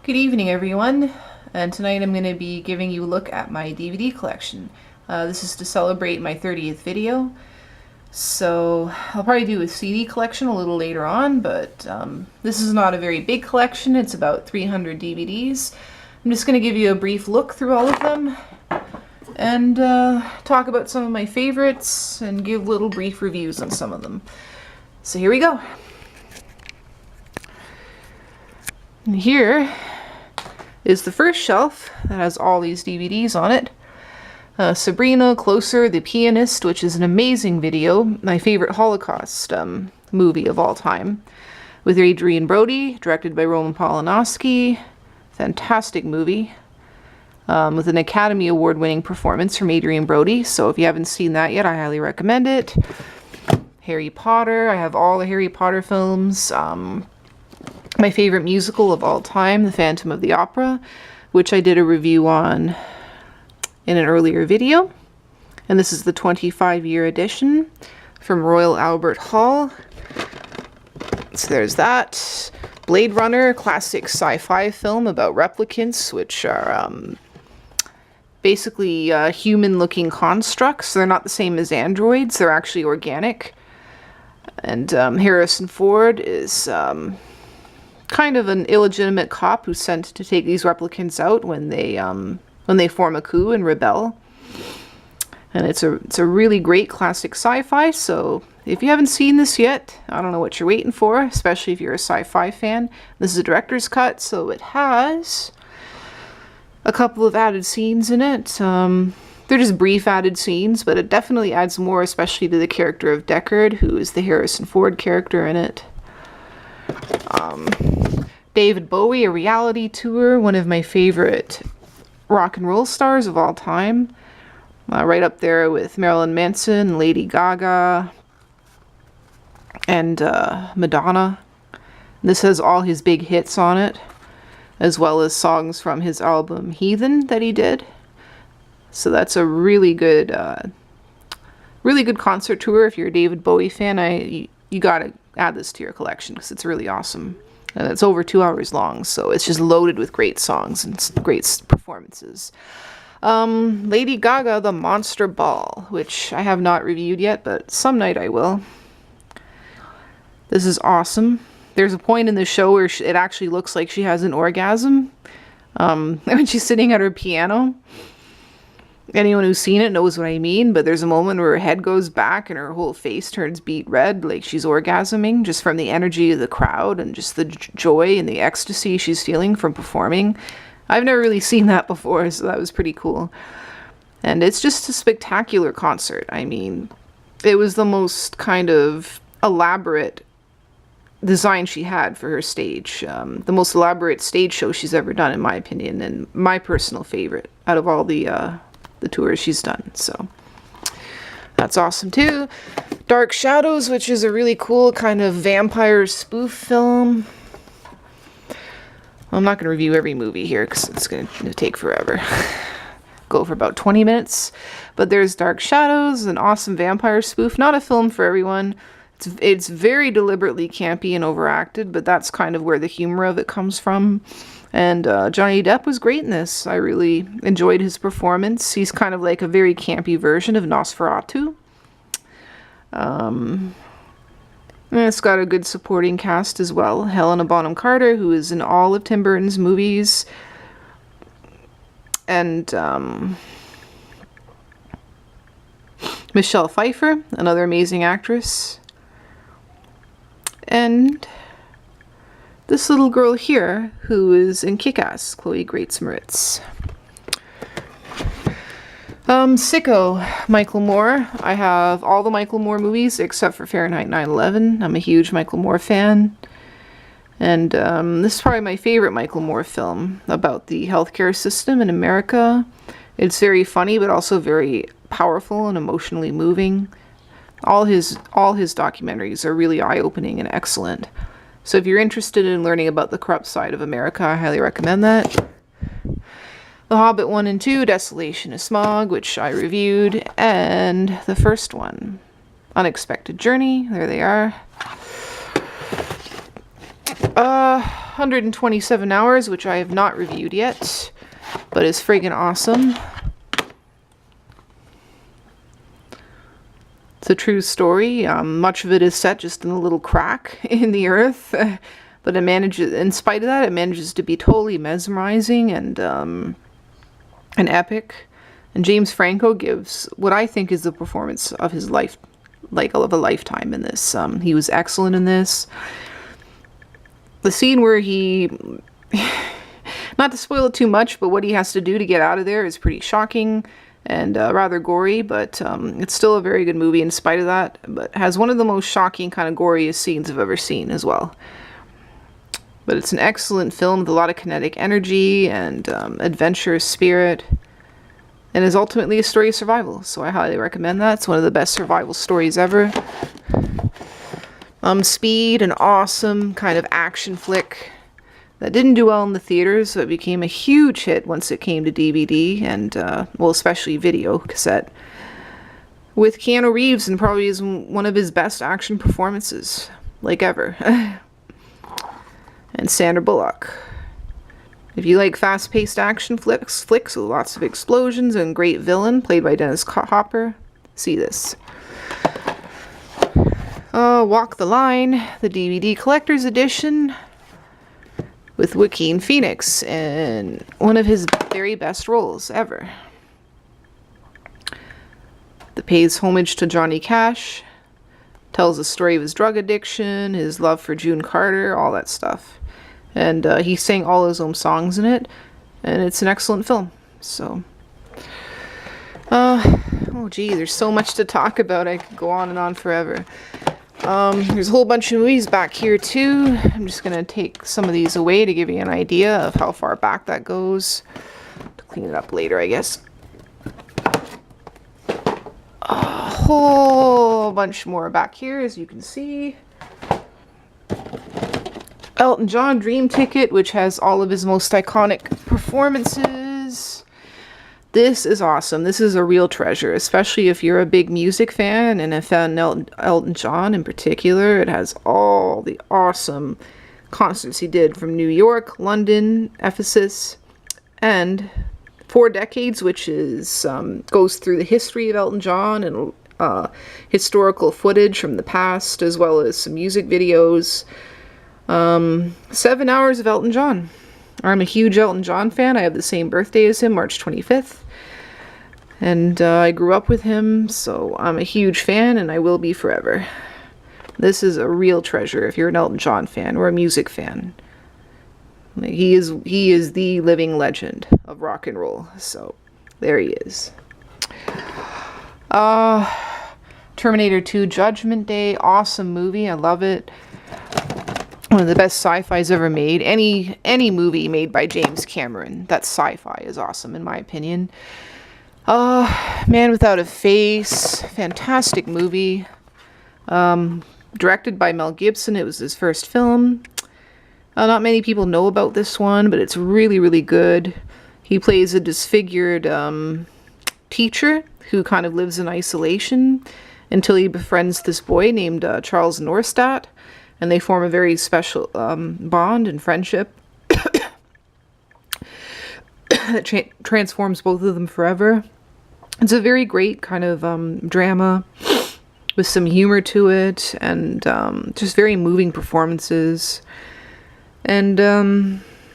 Good evening, everyone, and tonight I'm going to be giving you a look at my DVD collection. This is to celebrate my 30th video, so I'll probably do a CD collection a little later on, but this is not a very big collection. It's about 300 DVDs. I'm just going to give you a brief look through all of them and talk about some of my favorites and give little brief reviews on some of them. So here we go. And here is the first shelf that has all these DVDs on it. Sabrina, Closer, The Pianist, which is an amazing video, my favorite Holocaust movie of all time, with Adrian Brody, directed by Roman Polanski. Fantastic movie, with an Academy Award winning performance from Adrian Brody, so if you haven't seen that yet, I highly recommend it. Harry Potter, I have all the Harry Potter films. My favorite musical of all time, The Phantom of the Opera, which I did a review on in an earlier video. And this is the 25-year edition from Royal Albert Hall. So there's that. Blade Runner, classic sci-fi film about replicants, which are basically human-looking constructs. They're not the same as androids. They're actually organic. And Harrison Ford is kind of an illegitimate cop who's sent to take these replicants out when they form a coup and rebel. And it's a really great classic sci-fi, so if you haven't seen this yet, I don't know what you're waiting for, especially if you're a sci-fi fan. This is a director's cut, so it has a couple of added scenes in it. They're just brief added scenes, but it definitely adds more, especially to the character of Deckard, who is the Harrison Ford character in it. David Bowie, A Reality Tour, one of my favorite rock and roll stars of all time. Right up there with Marilyn Manson, Lady Gaga, and Madonna. This has all his big hits on it, as well as songs from his album Heathen that he did. So that's a really good concert tour. If you're a David Bowie fan, you gotta add this to your collection because it's really awesome. And it's over 2 hours long, so it's just loaded with great songs and great performances. Lady Gaga, The Monster Ball, which I have not reviewed yet, but some night I will. This is awesome. There's a point in the show where it actually looks like she has an orgasm when she's sitting at her piano. Anyone who's seen it knows what I mean, but there's a moment where her head goes back and her whole face turns beet red, like she's orgasming, just from the energy of the crowd and just the joy and the ecstasy she's feeling from performing. I've never really seen that before, so that was pretty cool. And it's just a spectacular concert. I mean, it was the most kind of elaborate design she had for her stage. The most elaborate stage show she's ever done, in my opinion, and my personal favorite out of all the tours she's done. So that's awesome too. Dark Shadows, which is a really cool kind of vampire spoof film. I'm not going to review every movie here because it's going to take forever. Go for about 20 minutes. But there's Dark Shadows, an awesome vampire spoof. Not a film for everyone. It's very deliberately campy and overacted, but that's kind of where the humor of it comes from. And Johnny Depp was great in this. I really enjoyed his performance. He's kind of like a very campy version of Nosferatu. And it's got a good supporting cast as well. Helena Bonham Carter, who is in all of Tim Burton's movies. And Michelle Pfeiffer, another amazing actress. And this little girl here, who is in Kick-Ass, Chloe Grace Moretz. Sicko, Michael Moore. I have all the Michael Moore movies except for Fahrenheit 9/11. I'm a huge Michael Moore fan. And this is probably my favorite Michael Moore film about the healthcare system in America. It's very funny, but also very powerful and emotionally moving. All his documentaries are really eye-opening and excellent. So if you're interested in learning about the corrupt side of America, I highly recommend that. The Hobbit 1 and 2, Desolation of Smaug, which I reviewed, and the first one, Unexpected Journey. There they are. 127 Hours, which I have not reviewed yet, but is friggin' awesome. It's a true story. Much of it is set just in a little crack in the earth, but it manages, in spite of that, it manages to be totally mesmerizing and epic. And James Franco gives what I think is the performance of his life, like of a lifetime in this. He was excellent in this. The scene where he, not to spoil it too much, but what he has to do to get out of there is pretty shocking and rather gory, but it's still a very good movie in spite of that, but has one of the most shocking, kind of goriest scenes I've ever seen as well. But it's an excellent film with a lot of kinetic energy and adventurous spirit, and is ultimately a story of survival, so I highly recommend that. It's one of the best survival stories ever. Speed, an awesome kind of action flick that didn't do well in the theaters, so it became a huge hit once it came to DVD and, well, especially video cassette. With Keanu Reeves, and probably is one of his best action performances, like ever. And Sandra Bullock. If you like fast-paced action flicks with lots of explosions and great villain, played by Dennis Hopper, see this. Walk the Line, the DVD collector's edition, with Joaquin Phoenix in one of his very best roles ever. That pays homage to Johnny Cash, tells the story of his drug addiction, his love for June Carter, all that stuff. And he sang all his own songs in it, and it's an excellent film. So, oh gee, there's so much to talk about. I could go on and on forever. There's a whole bunch of movies back here too. I'm just gonna take some of these away to give you an idea of how far back that goes. To clean it up later, I guess. A whole bunch more back here, as you can see. Elton John Dream Ticket, which has all of his most iconic performances. This is awesome. This is a real treasure, especially if you're a big music fan and a fan of Elton John in particular. It has all the awesome concerts he did from New York, London, Ephesus, and 4 Decades, which is goes through the history of Elton John and historical footage from the past, as well as some music videos. 7 hours of Elton John. I'm a huge Elton John fan. I have the same birthday as him, March 25th. And I grew up with him, so I'm a huge fan, and I will be forever. This is a real treasure if you're an Elton John fan or a music fan. He is the living legend of rock and roll. So there he is. Terminator 2 Judgment Day, awesome movie. I love it. One of the best sci-fis ever made. Any movie made by James Cameron that's sci-fi is awesome in my opinion. Man Without a Face, fantastic movie. Directed by Mel Gibson. It was his first film. Not many people know about this one, but it's really, really good. He plays a disfigured teacher who kind of lives in isolation until he befriends this boy named Charles Norstadt, and they form a very special bond and friendship that transforms both of them forever. It's a very great kind of drama with some humor to it, and just very moving performances. And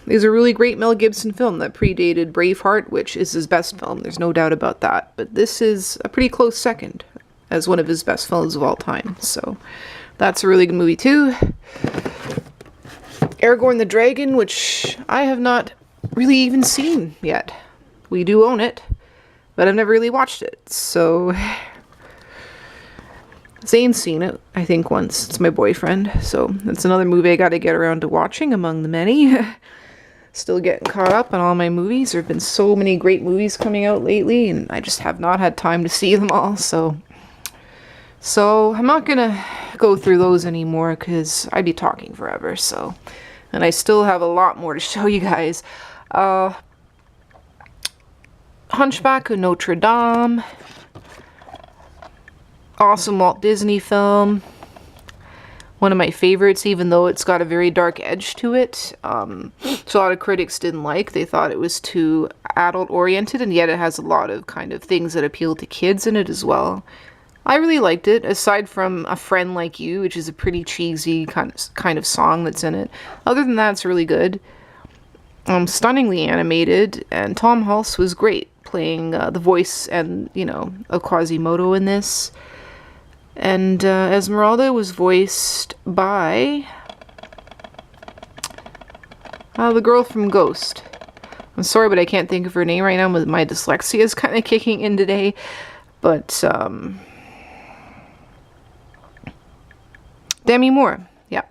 is a really great Mel Gibson film that predated Braveheart, which is his best film. There's no doubt about that. But this is a pretty close second as one of his best films of all time. So that's a really good movie too. Aragorn the Dragon, which I have not really even seen yet. We do own it, but I've never really watched it. So Zane's seen it, I think, once. It's my boyfriend. So that's another movie I got to get around to watching among the many. Still getting caught up on all my movies. There have been so many great movies coming out lately, and I just have not had time to see them all. So I'm not going to go through those anymore because I'd be talking forever. So, and I still have a lot more to show you guys. Hunchback of Notre Dame. Awesome Walt Disney film. one of my favorites, even though it's got a very dark edge to it. So a lot of critics didn't like. They thought it was too adult-oriented, and yet it has a lot of kind of things that appeal to kids in it as well. I really liked it, aside from A Friend Like You, which is a pretty cheesy kind of song that's in it. Other than that, it's really good. Stunningly animated, and Tom Hulce was great, playing the voice and, you know, of Quasimodo in this. And Esmeralda was voiced by the girl from Ghost. I'm sorry, but I can't think of her name right now. My dyslexia is kind of kicking in today. But Demi Moore, yeah.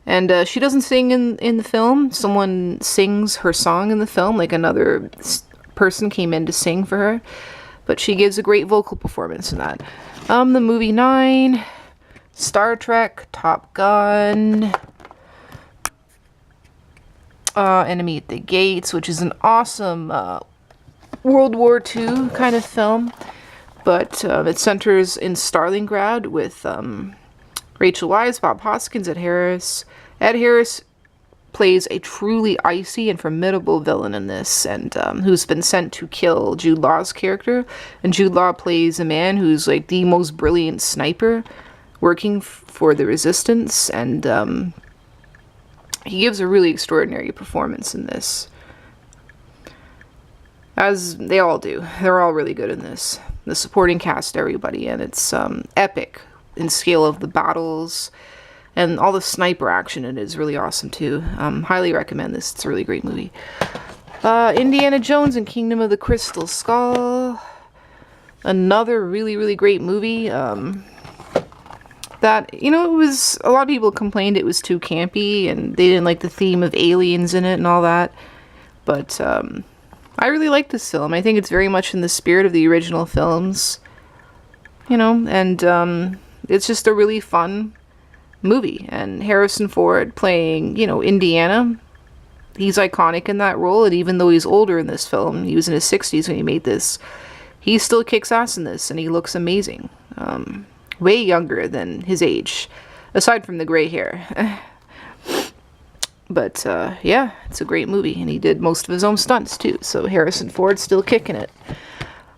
And she doesn't sing in the film. Someone sings her song in the film, like another person came in to sing for her. But she gives a great vocal performance in that. The movie 9, Star Trek, Top Gun, Enemy at the Gates, which is an awesome World War II kind of film. But it centers in Stalingrad with Rachel Weisz, Bob Hoskins, Ed Harris. Ed Harris plays a truly icy and formidable villain in this, and who's been sent to kill Jude Law's character. And Jude Law plays a man who's like the most brilliant sniper working for the Resistance, and he gives a really extraordinary performance in this. As they all do. They're all really good in this. The supporting cast, everybody, and it's epic in scale of the battles, and all the sniper action in it is really awesome too. Highly recommend this. It's a really great movie. Indiana Jones and Kingdom of the Crystal Skull. Another really, really great movie. That, you know, it was, a lot of people complained it was too campy, and they didn't like the theme of aliens in it and all that. But I really like this film. I think it's very much in the spirit of the original films. You know, and it's just a really fun movie. And Harrison Ford playing, you know, Indiana, he's iconic in that role. And even though he's older in this film, he was in his 60s when he made this, he still kicks ass in this, and he looks amazing. Way younger than his age, aside from the gray hair. But yeah, it's a great movie, and he did most of his own stunts too, so Harrison Ford's still kicking it.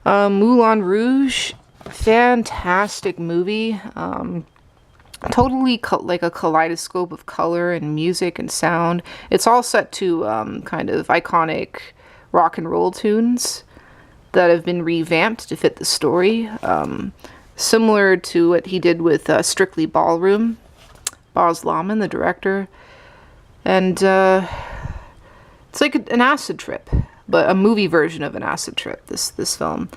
Moulin Rouge, fantastic movie. Totally like a kaleidoscope of color and music and sound. It's all set to kind of iconic rock and roll tunes that have been revamped to fit the story. Similar to what he did with Strictly Ballroom. Baz Luhrmann, the director. And it's like an acid trip, but a movie version of an acid trip, this film.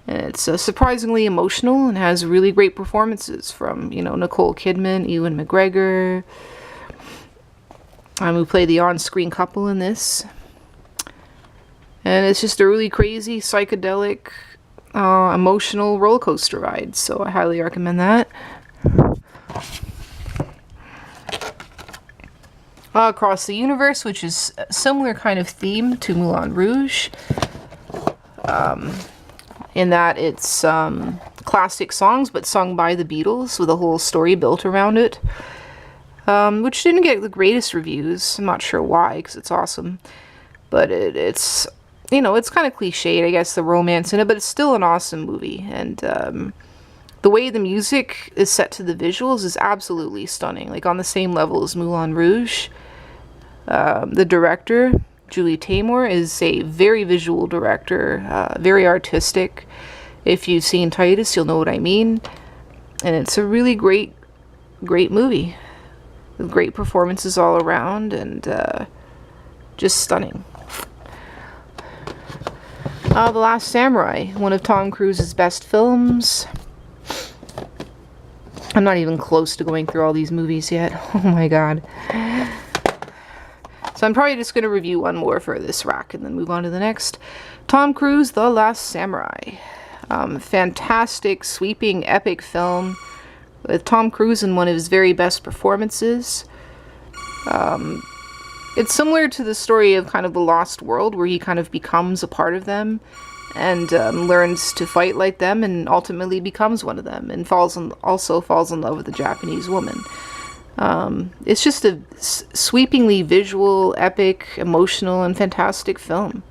And it's surprisingly emotional and has really great performances from, you know, Nicole Kidman, Ewan McGregor, who play the on-screen couple in this. And it's just a really crazy, psychedelic, emotional roller coaster ride, so I highly recommend that. Across the Universe, which is a similar kind of theme to Moulin Rouge, in that it's classic songs but sung by the Beatles with a whole story built around it, which didn't get the greatest reviews. I'm not sure why, because it's awesome, but it's, you know, it's kind of cliched, I guess, the romance in it, but it's still an awesome movie. And the way the music is set to the visuals is absolutely stunning, like on the same level as Moulin Rouge. The director, Julie Taymor, is a very visual director, very artistic. If you've seen Titus, you'll know what I mean. And it's a really great movie, with great performances all around, and just stunning. The Last Samurai, one of Tom Cruise's best films. I'm not even close to going through all these movies yet. Oh my god. So I'm probably just going to review one more for this rack and then move on to the next. Tom Cruise, The Last Samurai. Fantastic, sweeping, epic film with Tom Cruise in one of his very best performances. It's similar to the story of kind of The Lost World, where he kind of becomes a part of them and learns to fight like them and ultimately becomes one of them, and also falls in love with a Japanese woman. It's just a sweepingly visual, epic, emotional, and fantastic film.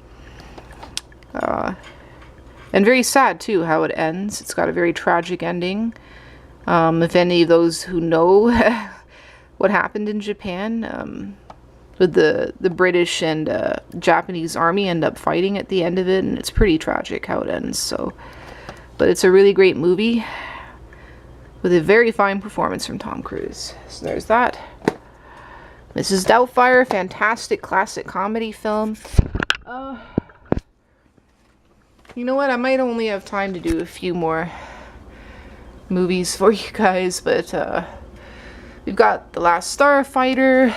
And very sad, too, how it ends. It's got a very tragic ending. If any of those who know what happened in Japan, with the British and Japanese army end up fighting at the end of it, and it's pretty tragic how it ends. So, but it's a really great movie with a very fine performance from Tom Cruise. So there's that. Mrs. Doubtfire, fantastic classic comedy film. You know what? I might only have time to do a few more movies for you guys, but we've got The Last Starfighter,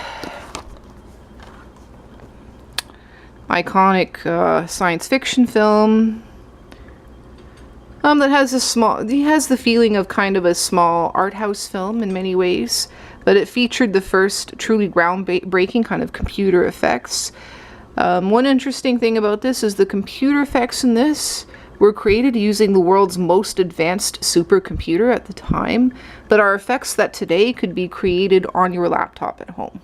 iconic science fiction film that has the feeling of kind of a small art house film in many ways, but it featured the first truly groundbreaking kind of computer effects. One interesting thing about this is the computer effects in this were created using the world's most advanced supercomputer at the time, but are effects that today could be created on your laptop at home.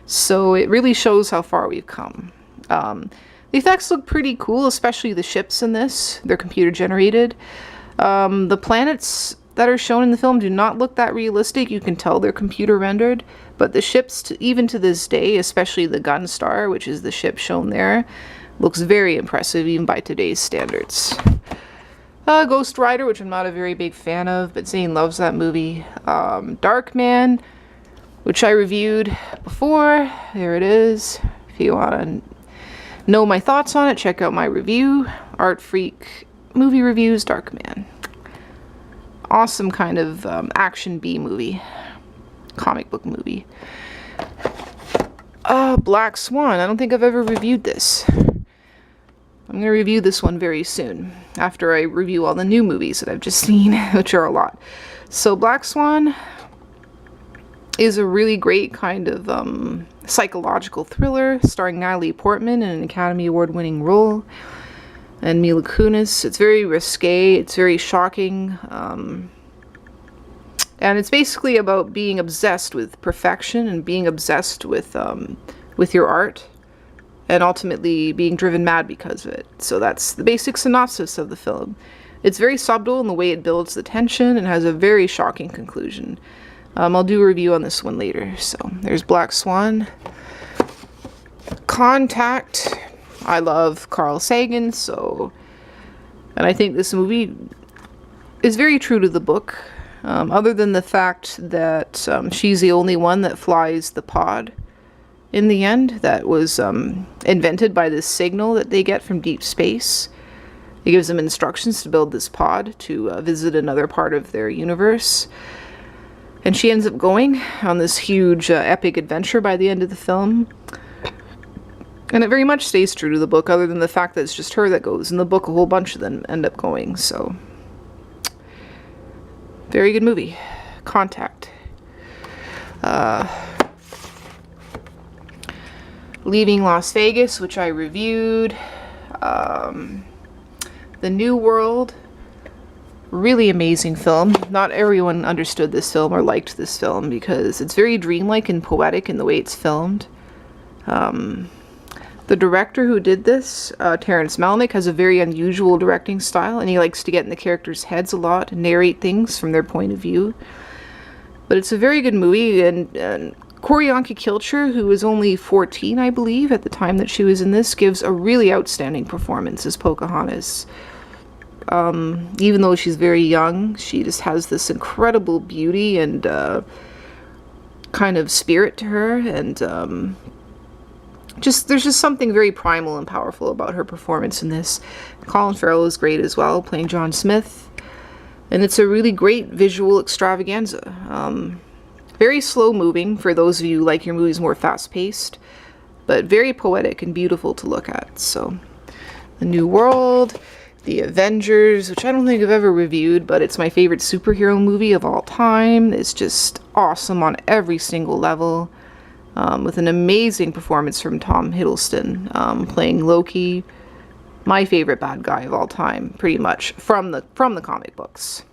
So it really shows how far we've come. The effects look pretty cool, especially the ships in this. They're computer generated. The planets that are shown in the film do not look that realistic. You can tell they're computer rendered, but the ships, even to this day, especially the Gunstar, which is the ship shown there, looks very impressive even by today's standards. Ghost Rider, which I'm not a very big fan of, but Zane loves that movie. Darkman, which I reviewed before. There it is. If you want to know my thoughts on it, check out my review. Art Freak Movie Reviews, Darkman. Awesome kind of action B movie. Comic book movie. Black Swan. I don't think I've ever reviewed this. I'm going to review this one very soon, after I review all the new movies that I've just seen, which are a lot. So Black Swan is a really great kind of psychological thriller starring Natalie Portman in an Academy Award winning role, and Mila Kunis. It's very risque, it's very shocking, and it's basically about being obsessed with perfection and being obsessed with your art, and ultimately being driven mad because of it. So that's the basic synopsis of the film. It's very subtle in the way it builds the tension and has a very shocking conclusion. I'll do a review on this one later. So there's Black Swan. Contact. I love Carl Sagan, and I think this movie is very true to the book, other than the fact that she's the only one that flies the pod in the end that was invented by this signal that they get from deep space. It gives them instructions to build this pod to visit another part of their universe. And she ends up going on this huge epic adventure by the end of the film. And it very much stays true to the book, other than the fact that it's just her that goes. In the book, a whole bunch of them end up going, so. Very good movie. Contact. Leaving Las Vegas, which I reviewed. The New World. Really amazing film. Not everyone understood this film or liked this film because it's very dreamlike and poetic in the way it's filmed. The director who did this, Terrence Malick, has a very unusual directing style, and he likes to get in the characters' heads a lot and narrate things from their point of view. But it's a very good movie, and Koryanka Kilcher, who was only 14, I believe, at the time that she was in this, gives a really outstanding performance as Pocahontas. Even though she's very young, she just has this incredible beauty and kind of spirit to her, and there's just something very primal and powerful about her performance in this. Colin Farrell is great as well, playing John Smith, and it's a really great visual extravaganza. Very slow moving for those of you who like your movies more fast paced, but very poetic and beautiful to look at. So, The New World, The Avengers, which I don't think I've ever reviewed, but it's my favorite superhero movie of all time. It's just awesome on every single level. With an amazing performance from Tom Hiddleston, playing Loki, my favorite bad guy of all time, pretty much, from the comic books.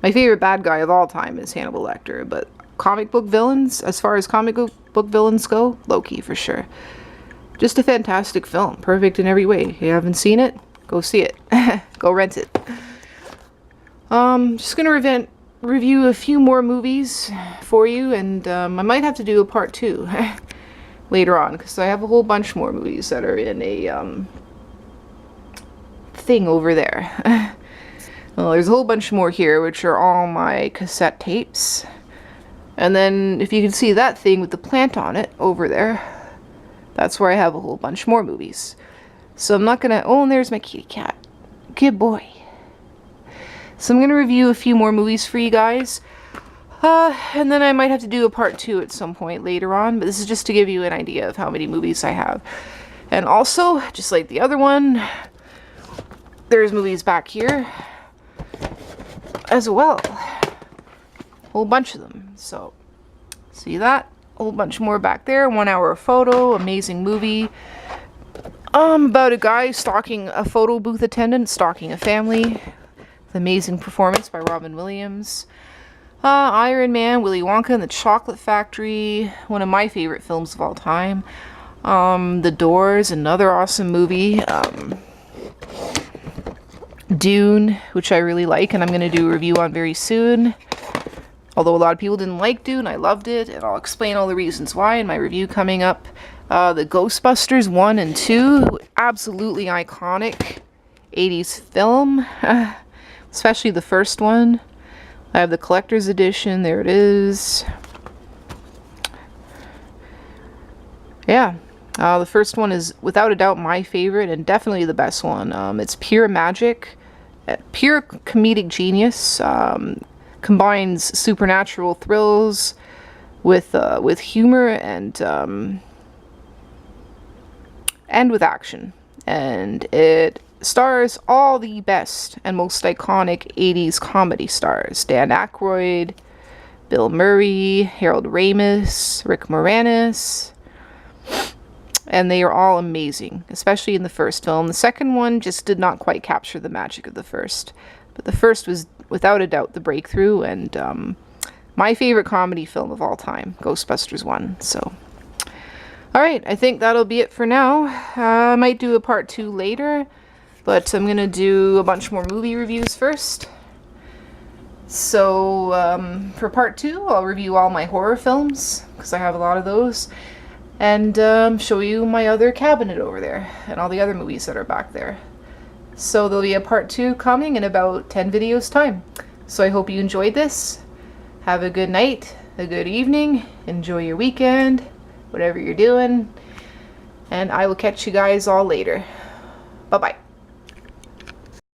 My favorite bad guy of all time is Hannibal Lecter, but comic book villains, as far as comic book villains go, Loki for sure. Just a fantastic film, perfect in every way. If you haven't seen it, go see it. Go rent it. Just gonna review a few more movies for you, and I might have to do a part 2 later on, because I have a whole bunch more movies that are in a thing over there. Well, there's a whole bunch more here, which are all my cassette tapes. And then, if you can see that thing with the plant on it over there, that's where I have a whole bunch more movies. So I'm not gonna... Oh, and there's my kitty cat. Good boy. So I'm gonna review a few more movies for you guys. And then I might have to do a part 2 at some point later on, but this is just to give you an idea of how many movies I have. And also, just like the other one, there's movies back here as well. A whole bunch of them. So, see that? A whole bunch more back there. 1 hour photo, amazing movie. About a guy stalking a photo booth attendant, stalking a family. Amazing performance by Robin Williams. Iron Man, Willy Wonka and the Chocolate Factory, one of my favorite films of all time. The Doors, another awesome movie. Dune, which I really like, and I'm going to do a review on very soon. Although a lot of people didn't like Dune, I loved it, and I'll explain all the reasons why in my review coming up. The Ghostbusters 1 and 2, absolutely iconic 80s film. Especially the first one. I have the collector's edition. There it is. Yeah. The first one is without a doubt my favorite and definitely the best one. It's pure magic. Pure comedic genius. Combines supernatural thrills with humor and with action. And it stars all the best and most iconic 80s comedy stars. Dan Aykroyd, Bill Murray, Harold Ramis, Rick Moranis. And they are all amazing, especially in the first film. The second one just did not quite capture the magic of the first. But the first was, without a doubt, the breakthrough and my favorite comedy film of all time, Ghostbusters 1. So, alright, I think that'll be it for now. I might do a part 2 later. But I'm going to do a bunch more movie reviews first. So, for part 2, I'll review all my horror films, because I have a lot of those. And show you my other cabinet over there, and all the other movies that are back there. So there'll be a part 2 coming in about 10 videos time. So I hope you enjoyed this. Have a good night, a good evening, enjoy your weekend, whatever you're doing. And I will catch you guys all later. Bye-bye.